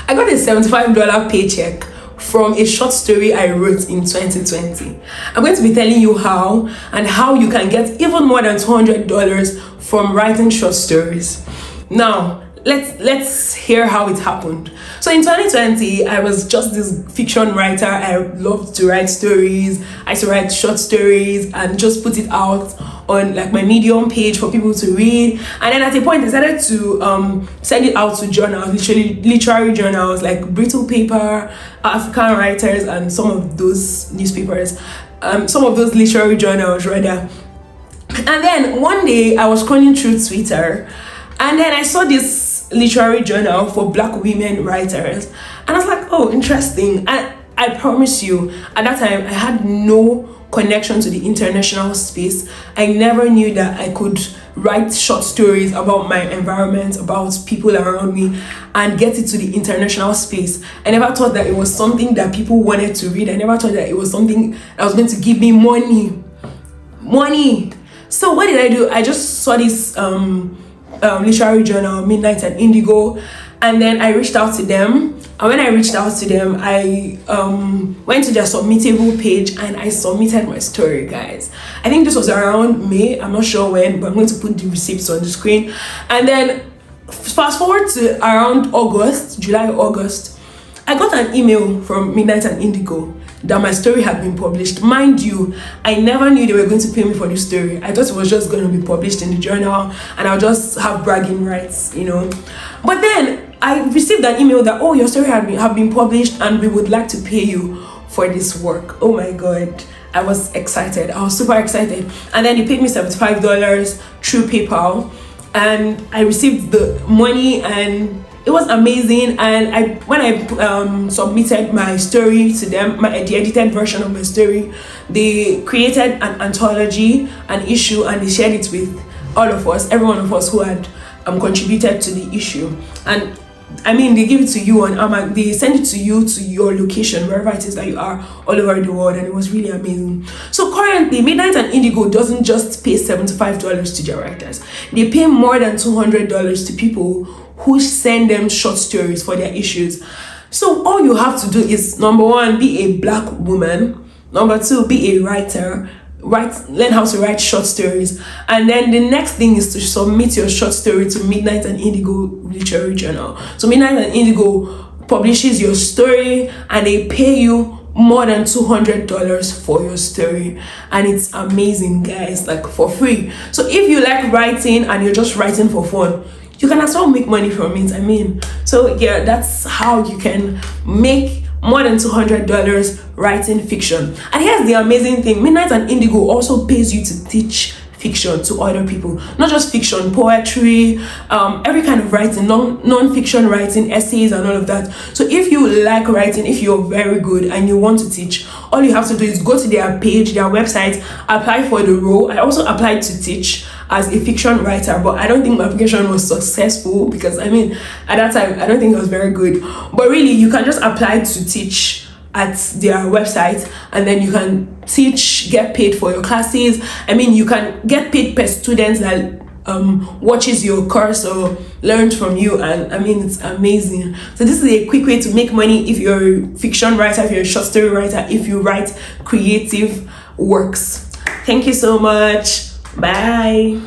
I got a $75 paycheck from a short story I wrote in 2020. I'm going to be telling you how, and how you can get even more than $200 from writing short stories. Now, let's hear how it happened. So in 2020, I was just this fiction writer. I loved to write stories. I used to write short stories and just put it out on like my Medium page for people to read. And then at a point, I started to send it out to journals, literary journals like Brittle Paper, African Writers, and some of those newspapers, some of those literary journals rather. And then one day I was scrolling through Twitter, and then I saw this literary journal for Black women writers, and I was like, oh, interesting. And I promise you, at that time I had no connection to the international space. I never knew that I could write short stories about my environment, about people around me, and get it to the international space. I never thought that it was something that people wanted to read. I never thought that it was something that was going to give me money. So what did I do? I just saw this literary journal, Midnight and Indigo, and then I reached out to them. And when I reached out to them, I went to their submittable page and I submitted my story, guys. I think this was around May, I'm not sure when, but I'm going to put the receipts on the screen. And then fast forward to around July, August, I got an email from Midnight and Indigo that my story had been published. Mind you, I never knew they were going to pay me for this story. I thought it was just going to be published in the journal and I'll just have bragging rights, you know. But then I received an email that, oh, your story have been published and we would like to pay you for this work. Oh my God, I was excited. I was super excited. And then they paid me $75 through PayPal, and I received the money, and it was amazing. And when I submitted my story to them, the edited version of my story, they created an anthology, an issue, and they shared it with all of us, every one of us who had contributed to the issue. And I mean, they give it to you on they send it to you to your location, wherever it is that you are, all over the world, and it was really amazing. So currently, Midnight and Indigo doesn't just pay $75 to their writers. They pay more than $200 to people who send them short stories for their issues. So all you have to do is, number one, be a Black woman. Number two, be a writer. Learn how to write short stories. And then the next thing is to submit your short story to Midnight and Indigo Literary Journal. So Midnight and Indigo publishes your story and they pay you more than $200 for your story, and it's amazing, guys, like for free. So if you like writing and you're just writing for fun, you can as well make money from it. I mean, so yeah, that's how you can make more than $200 writing fiction. And here's the amazing thing: Midnight and Indigo also pays you to teach fiction to other people, not just fiction, poetry, every kind of writing, non-fiction writing, essays, and all of that. So if you like writing, if you're very good and you want to teach, all you have to do is go to their page, their website, apply for the role. I also applied to teach as a fiction writer, but I don't think my application was successful because, I mean, at that time I don't think it was very good. But really, you can just apply to teach at their website, and then you can teach, get paid for your classes. I mean, you can get paid per student that watches your course or learns from you, and I mean, it's amazing. So this is a quick way to make money if you're a fiction writer, if you're a short story writer, if you write creative works. Thank you so much. Bye.